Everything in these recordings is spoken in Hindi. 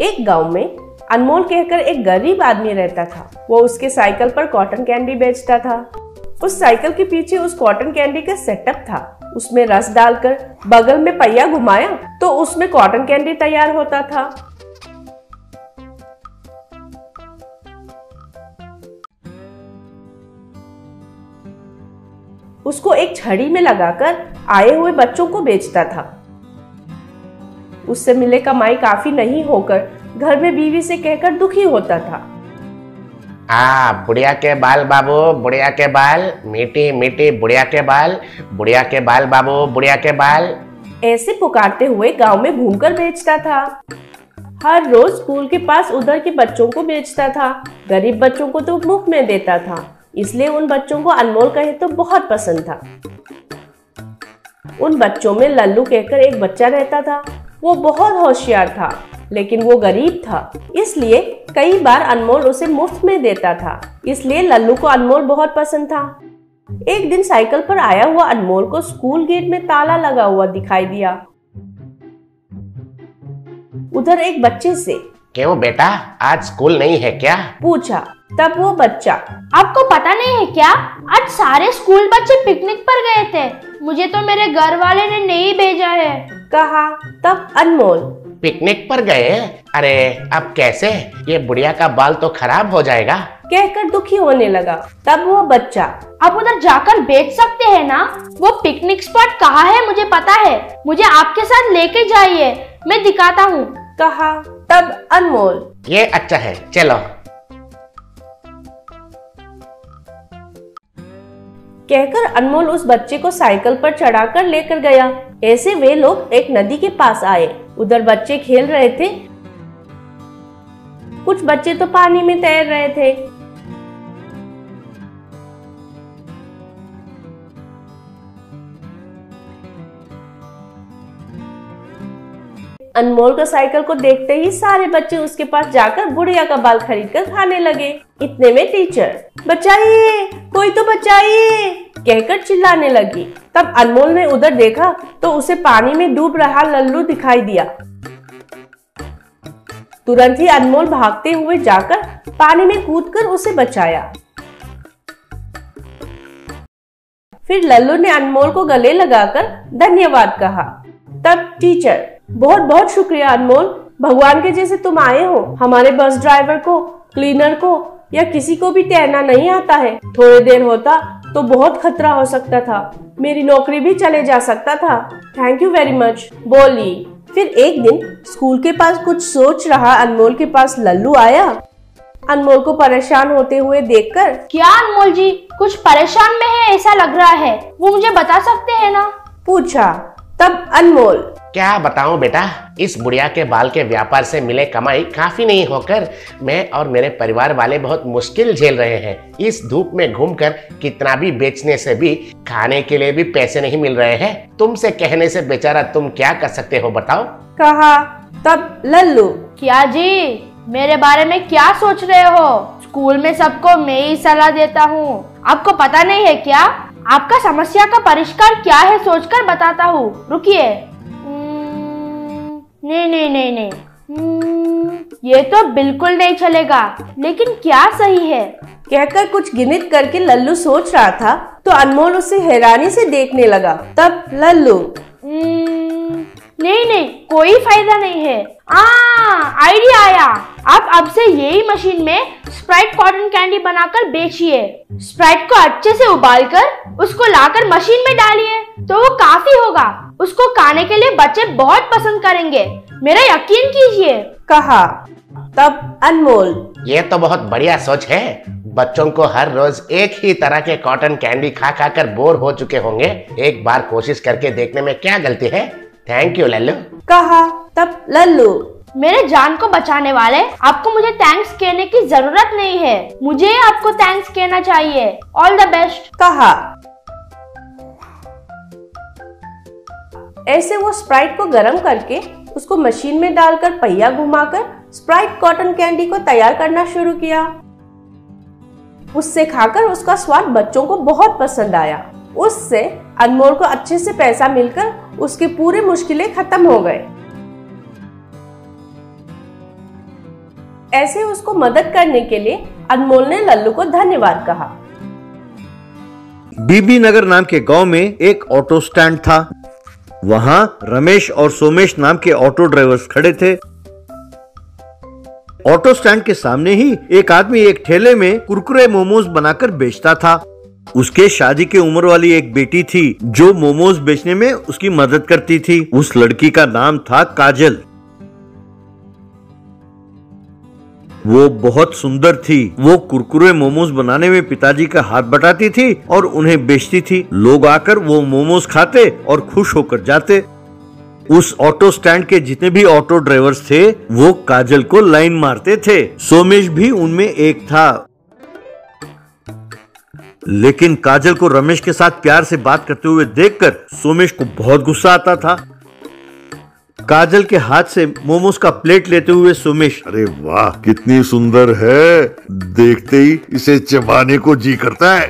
एक गांव में अनमोल कहकर एक गरीब आदमी रहता था। वो उसके साइकिल पर कॉटन कैंडी बेचता था। उस साइकिल के पीछे उस कॉटन कैंडी का सेटअप था। उसमें रस डालकर बगल में पहिया घुमाया तो उसमें कॉटन कैंडी तैयार होता था। उसको एक छड़ी में लगाकर आए हुए बच्चों को बेचता था। उससे मिले कमाई काफी नहीं होकर घर में बीवी से कहकर दुखी होता था। बुढ़िया के बाल बाबू, बुढ़िया के बाल, मीठी मीठी बुढ़िया के बाल, बुढ़िया के बाल बाबू, बुढ़िया के बाल, ऐसे पुकारते हुए गांव में घूमकर बेचता था। हर रोज स्कूल के पास उधर के बच्चों को बेचता था। गरीब बच्चों को तो मुफ्त में देता था, इसलिए उन बच्चों को अनमोल कहे तो बहुत पसंद था। उन बच्चों में लल्लू कहकर एक बच्चा रहता था। वो बहुत होशियार था, लेकिन वो गरीब था, इसलिए कई बार अनमोल उसे मुफ्त में देता था। इसलिए लल्लू को अनमोल बहुत पसंद था। एक दिन साइकिल पर आया हुआ अनमोल को स्कूल गेट में ताला लगा हुआ दिखाई दिया। उधर एक बच्चे से, क्यों बेटा, आज स्कूल नहीं है क्या? पूछा। तब वो बच्चा, आपको पता नहीं है क्या, आज सारे स्कूल बच्चे पिकनिक पर गए थे, मुझे तो मेरे घर वाले ने नहीं भेजा है, कहा। तब अनमोल, पिकनिक पर गए? अरे अब कैसे? ये बुढ़िया का बाल तो खराब हो जाएगा, कहकर दुखी होने लगा। तब वो बच्चा, आप उधर जाकर बेच सकते हैं ना, वो पिकनिक स्पॉट कहाँ है मुझे पता है, मुझे आपके साथ लेके जाइए, मैं दिखाता हूँ, कहा। तब अनमोल, ये अच्छा है, चलो। कहकर अनमोल उस बच्चे को साइकिल पर चढ़ाकर लेकर गया। ऐसे वे लोग एक नदी के पास आए। उधर बच्चे खेल रहे थे। कुछ बच्चे तो पानी में तैर रहे थे। अनमोल का साइकिल को देखते ही सारे बच्चे उसके पास जाकर बुढ़िया का बाल खरीदकर खाने लगे। इतने में टीचर, बचाइए, कोई तो बचाइए, कहकर चिल्लाने लगी। तब अनमोल ने उधर देखा तो उसे पानी में डूब रहा लल्लू दिखाई दिया। तुरंत ही अनमोल भागते हुए जाकर पानी में कूदकर उसे बचाया। फिर लल्लू ने अनमोल को गले लगाकर धन्यवाद कहा। तब टीचर, बहुत बहुत शुक्रिया अनमोल, भगवान के जैसे तुम आए हो। हमारे बस ड्राइवर को, क्लीनर को या किसी को भी तैरना नहीं आता है। थोड़ी देर होता तो बहुत खतरा हो सकता था, मेरी नौकरी भी चले जा सकता था। थैंक यू वेरी मच, बोली। फिर एक दिन स्कूल के पास कुछ सोच रहा अनमोल के पास लल्लू आया। अनमोल को परेशान होते हुए देखकर, क्या अनमोल जी कुछ परेशान में है ऐसा लग रहा है, वो मुझे बता सकते हैं ना, पूछा। तब अनमोल, क्या बताऊं बेटा, इस बुढ़िया के बाल के व्यापार से मिले कमाई काफी नहीं होकर मैं और मेरे परिवार वाले बहुत मुश्किल झेल रहे हैं। इस धूप में घूमकर कितना भी बेचने से भी खाने के लिए भी पैसे नहीं मिल रहे हैं। तुमसे कहने से बेचारा तुम क्या कर सकते हो बताओ, कहा। तब लल्लू, क्या जी मेरे बारे में क्या सोच रहे हो, स्कूल में सबको मैं ही सलाह देता हूँ, आपको पता नहीं है क्या, आपका समस्या का परिष्कार क्या है सोचकर बताता हूँ, रुकिए। नहीं, ये तो बिल्कुल नहीं चलेगा, लेकिन क्या सही है, कहकर कुछ गिनत करके लल्लू सोच रहा था तो अनमोल उसे हैरानी से देखने लगा। तब लल्लू, नहीं, कोई फायदा नहीं है। आइडिया आया, आप अब से यही मशीन में स्प्राइट कॉटन कैंडी बनाकर बेचिए। स्प्राइट को अच्छे से उबालकर उसको लाकर मशीन में डालिए तो वो काफी होगा, उसको खाने के लिए बच्चे बहुत पसंद करेंगे, मेरा यकीन कीजिए, कहा। तब अनमोल, ये तो बहुत बढ़िया सोच है, बच्चों को हर रोज एक ही तरह के कॉटन कैंडी खा खा कर बोर हो चुके होंगे, एक बार कोशिश करके देखने में क्या गलती है। थैंक यू लल्लू, कहा। तब लल्लू, मेरे जान को बचाने वाले, आपको मुझे थैंक्स कहने की जरूरत नहीं है, मुझे आपको थैंक्स कहना चाहिए, ऑल द बेस्ट, कहा। ऐसे वो स्प्राइट को गरम करके उसको मशीन में डालकर पहिया घुमाकर स्प्राइट कॉटन कैंडी को तैयार करना शुरू किया। उससे खाकर उसका स्वाद बच्चों को बहुत पसंद आया। उससे अनमोल को अच्छे से पैसा मिलकर उसकी पूरी मुश्किलें खत्म हो गए। ऐसे उसको मदद करने के लिए अनमोल ने लल्लू को धन्यवाद कहा। बीबी नगर नाम के गांव में एक ऑटो स्टैंड था। वहां रमेश और सोमेश नाम के ऑटो ड्राइवर्स खड़े थे। ऑटो स्टैंड के सामने ही एक आदमी एक ठेले में कुरकुरे मोमोज बनाकर बेचता था। उसके शादी की उम्र वाली एक बेटी थी जो मोमोज बेचने में उसकी मदद करती थी। उस लड़की का नाम था काजल। वो बहुत सुंदर थी। वो कुरकुरे मोमोज बनाने में पिताजी का हाथ बटाती थी और उन्हें बेचती थी। लोग आकर वो मोमोज खाते और खुश होकर जाते। उस ऑटो स्टैंड के जितने भी ऑटो ड्राइवर्स थे वो काजल को लाइन मारते थे। सोमेश भी उनमें एक था। लेकिन काजल को रमेश के साथ प्यार से बात करते हुए देखकर सोमेश को बहुत गुस्सा आता था। काजल के हाथ से मोमोज का प्लेट लेते हुए सोमेश, अरे वाह कितनी सुंदर है, देखते ही इसे चबाने को जी करता है।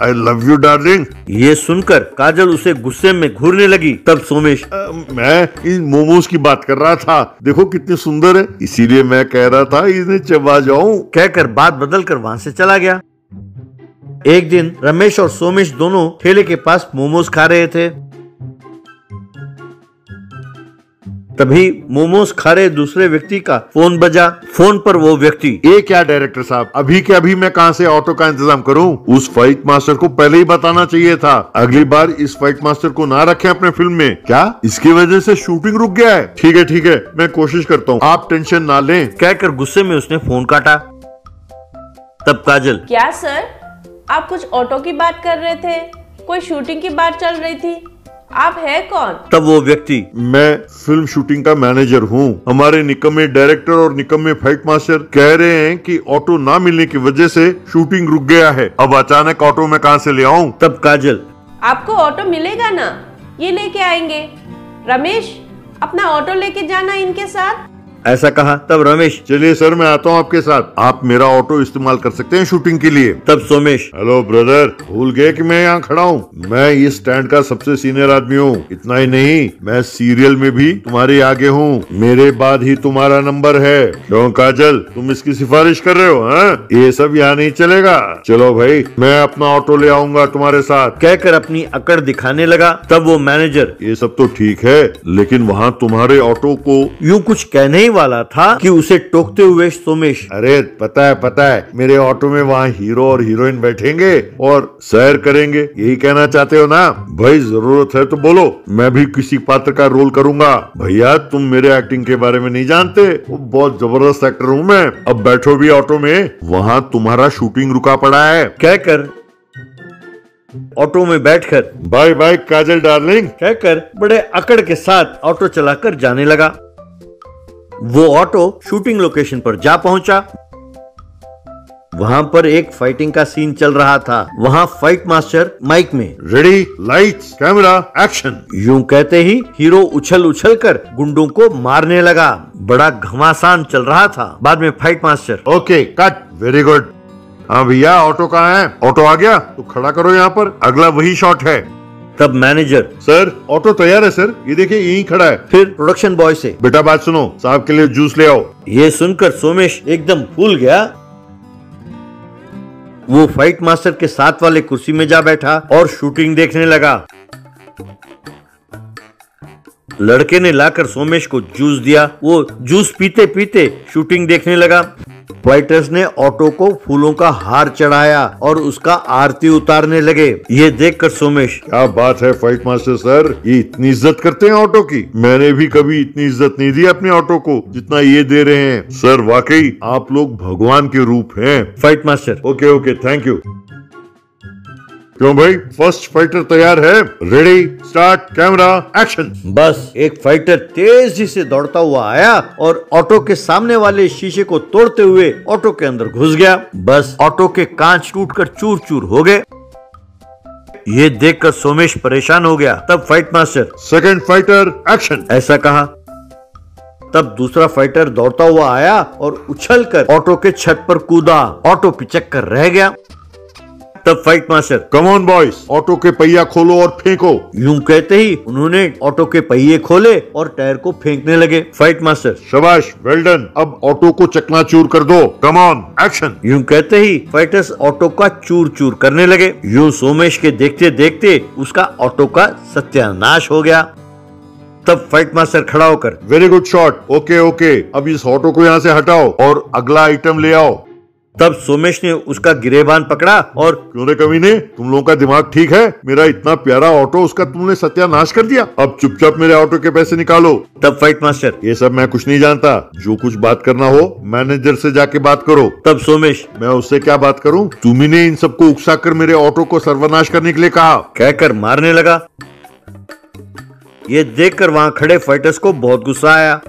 I love you darling. ये सुनकर काजल उसे गुस्से में घूरने लगी। तब सोमेश, मैं इन मोमोज की बात कर रहा था, देखो कितनी सुंदर है, इसीलिए मैं कह रहा था इन्हें चबा जाऊं। कहकर बात बदल कर वहां से चला गया। एक दिन रमेश और सोमेश दोनों ठेले के पास मोमोज खा रहे थे। तभी मोमोज खा रहे दूसरे व्यक्ति का फोन बजा। फोन पर वो व्यक्ति, ये क्या डायरेक्टर साहब, अभी के अभी मैं कहां से ऑटो का इंतजाम करूं? उस फाइट मास्टर को पहले ही बताना चाहिए था। अगली बार इस फाइट मास्टर को ना रखें अपने फिल्म में। क्या इसकी वजह से शूटिंग रुक गया है? ठीक है मैं कोशिश करता हूँ, आप टेंशन ना लें। कहकर गुस्से में उसने फोन काटा। तब काजल, क्या सर, आप कुछ ऑटो की बात कर रहे थे, कोई शूटिंग की बात चल रही थी, आप है कौन? तब वो व्यक्ति, मैं फिल्म शूटिंग का मैनेजर हूँ। हमारे निकम्मे डायरेक्टर और निकम्मे फाइट मास्टर कह रहे हैं कि ऑटो ना मिलने की वजह से शूटिंग रुक गया है। अब अचानक ऑटो में कहां से ले आऊं? तब काजल, आपको ऑटो मिलेगा ना, ये लेके आएंगे। रमेश, अपना ऑटो लेके जाना इनके साथ। ऐसा कहा। तब रमेश, चलिए सर मैं आता हूँ आपके साथ, आप मेरा ऑटो इस्तेमाल कर सकते हैं शूटिंग के लिए। तब सोमेश, हेलो ब्रदर, भूल गए कि मैं यहाँ खड़ा हूँ? मैं इस स्टैंड का सबसे सीनियर आदमी हूँ। इतना ही नहीं, मैं सीरियल में भी तुम्हारे आगे हूँ, मेरे बाद ही तुम्हारा नंबर है। क्यों काजल, तुम इसकी सिफारिश कर रहे हो? हाँ, ये सब यहाँ नहीं चलेगा। चलो भाई, मैं अपना ऑटो ले आऊंगा तुम्हारे साथ। कहकर अपनी अकड़ दिखाने लगा। तब वो मैनेजर, ये सब तो ठीक है, लेकिन वहाँ तुम्हारे ऑटो को यूं कुछ कहने वाला था कि उसे टोकते हुए सोमेश, अरे पता है, मेरे ऑटो में वहाँ हीरो और हीरोइन बैठेंगे और सैर करेंगे, यही कहना चाहते हो ना? भाई जरूरत है तो बोलो, मैं भी किसी पात्र का रोल करूंगा। भैया तुम मेरे एक्टिंग के बारे में नहीं जानते, वो बहुत जबरदस्त एक्टर हूँ मैं। अब बैठो भी ऑटो में, वहाँ तुम्हारा शूटिंग रुका पड़ा है। कहकर ऑटो में बैठकर, बाय बाय काजल डार्लिंग कहकर बड़े अकड़ के साथ ऑटो चलाकर जाने लगा। वो ऑटो शूटिंग लोकेशन पर जा पहुंचा। वहां पर एक फाइटिंग का सीन चल रहा था। वहां फाइट मास्टर माइक में, रेडी लाइट्स कैमरा एक्शन, यूं कहते ही हीरो उछल कर गुंडों को मारने लगा। बड़ा घमासान चल रहा था। बाद में fight master, okay cut, very good. हाँ भैया, ऑटो कहाँ है? ऑटो आ गया तो खड़ा करो यहाँ पर, अगला वही शॉट है। तब मैनेजर, सर ऑटो तैयार है सर, ये देखिए यहीं खड़ा है। फिर प्रोडक्शन बॉय से, बेटा बात सुनो, साहब के लिए जूस ले आओ। ये सुनकर सोमेश एकदम फूल गया। वो फाइट मास्टर के साथ वाले कुर्सी में जा बैठा और शूटिंग देखने लगा। लड़के ने लाकर सोमेश को जूस दिया। वो जूस पीते पीते शूटिंग देखने लगा। फाइटर्स ने ऑटो को फूलों का हार चढ़ाया और उसका आरती उतारने लगे। ये देखकर सोमेश, क्या बात है फाइट मास्टर सर, ये इतनी इज्जत करते हैं ऑटो की? मैंने भी कभी इतनी इज्जत नहीं दी अपने ऑटो को जितना ये दे रहे हैं। सर वाकई आप लोग भगवान के रूप हैं। Fight master, okay thank you. क्यों भाई, फर्स्ट फाइटर तैयार है? Ready start camera action. बस एक फाइटर तेजी से दौड़ता हुआ आया और ऑटो के सामने वाले शीशे को तोड़ते हुए ऑटो के अंदर घुस गया। बस ऑटो के कांच टूटकर चूर चूर हो गए। ये देखकर सोमेश परेशान हो गया। तब fight master, second fighter action, ऐसा कहा। तब दूसरा फाइटर दौड़ता हुआ आया और उछलकर ऑटो के छत पर कूदा। ऑटो पिचक कर रह गया। तब fight master, come on boys, auto के पहिया खोलो और फेंको। यूं कहते ही उन्होंने ऑटो के पहिए खोले और टायर को फेंकने लगे। फाइट मास्टर, शाबाश, वेल डन, अब ऑटो को चकनाचूर कर दो, कम ऑन, एक्शन। यूं कहते ही फाइटर्स ऑटो का चूर चूर करने लगे। यूं सोमेश के देखते देखते उसका ऑटो का सत्यानाश हो गया। तब फाइट मास्टर खड़ा होकर, very good shot, okay okay, अब इस ऑटो को यहाँ से हटाओ और अगला आइटम ले आओ। तब सोमेश ने उसका गिरेबान पकड़ा और, क्यों रे कमीने, तुम लोगों का दिमाग ठीक है? मेरा इतना प्यारा ऑटो, उसका तुमने सत्यानाश कर दिया। अब चुपचाप मेरे ऑटो के पैसे निकालो। तब फाइट मास्टर, ये सब मैं कुछ नहीं जानता, जो कुछ बात करना हो मैनेजर से जाके बात करो। तब सोमेश, मैं उससे क्या बात करूं? तुम्ही ने इन सबको उकसा कर मेरे ऑटो को सर्वनाश करने के लिए कहा, कहकर मारने लगा। ये देखकर वहां खड़े फाइटर्स को बहुत गुस्सा आया।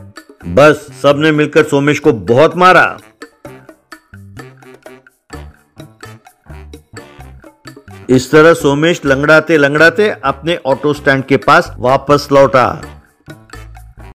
बस सबने मिलकर सोमेश को बहुत मारा। इस तरह सोमेश लंगड़ाते लंगड़ाते अपने ऑटो स्टैंड के पास वापस लौटा।